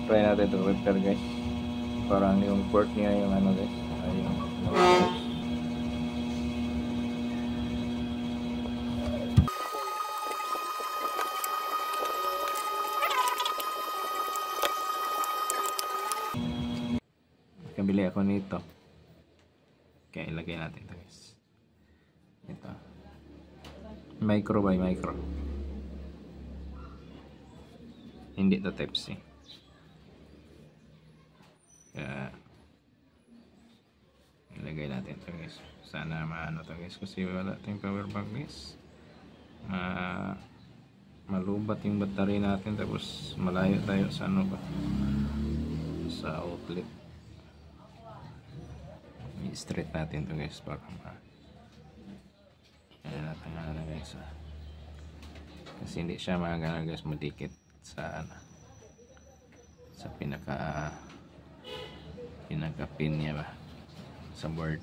try natin ito repair guys. Parang yung port niya yung ano guys, yung kabili ako nito. Kaya ilagay natin ito guys. Ito. Micro by micro. Hindi ito type C. Kaya ilagay natin ito guys. Sana maano ito guys. Kasi wala tayong power bank guys. Malubat yung battery natin. Tapos malayo tayo sa ano ba, sa outlet. I-straight natin ito guys para ayan natin na guys kasi hindi siya magana guys madikit sa ano, sa pinaka pin niya ba sa board.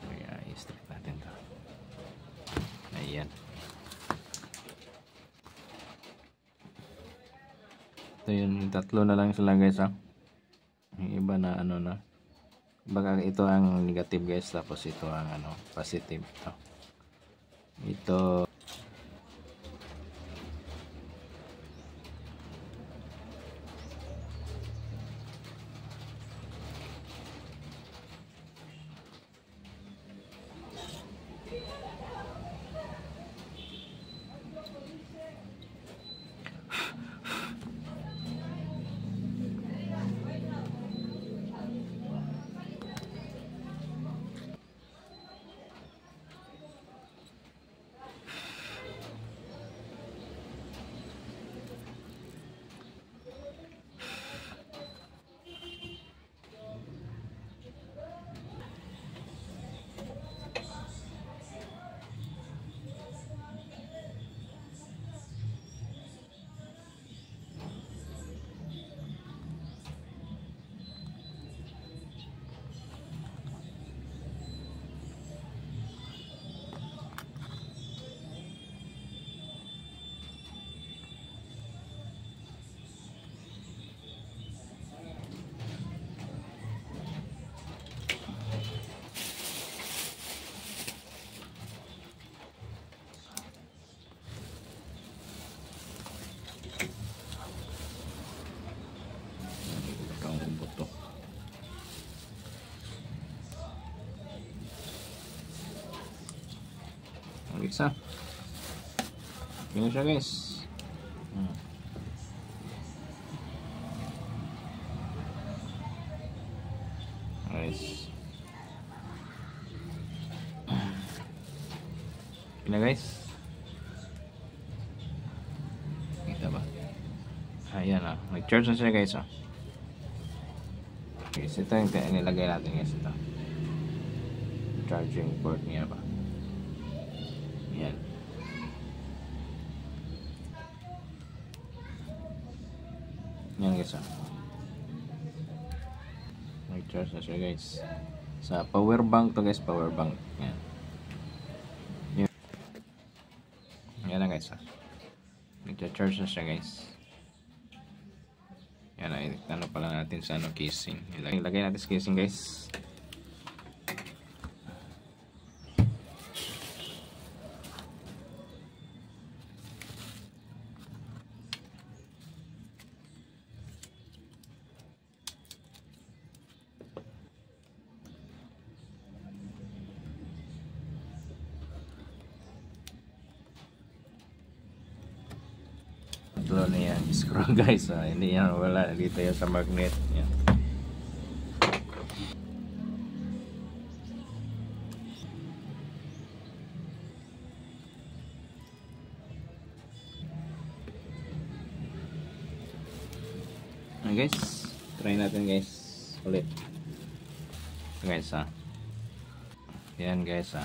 Kaya i-straight natin ito. Ayan, ito yung tatlo na lang sila guys yung iba na ano na baka ito ang negative guys, tapos ito ang ano positive. Ito isa. Ganyan siya guys. Guys. Gina guys. Kita ba? Ayan nag-charge na siya guys guys, ito yung nilagay natin guys, ito charging port niya ba. Yan. Yan guys nag-charge na siya guys sa power bank to guys, power bank. Yan. Yan na guys nag-charge na siya guys. Yan ano pala natin sa ano casing. Ilagay natin sa casing guys. Ito na yan screw guys hindi yan wala dito yan sa magnet yan. Guys, try natin guys ulit guys yan guys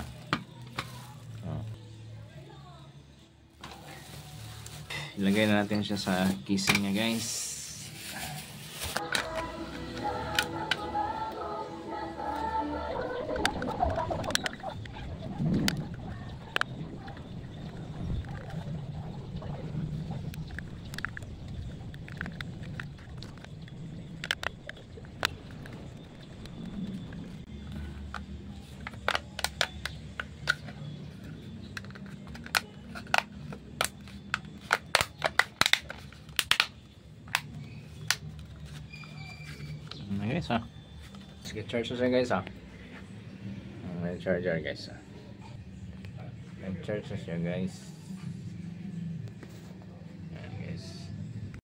ilagay na natin siya sa casing niya guys. guys ha. Sige, charge na siya guys ha. May charger guys ha. May charge na siya guys.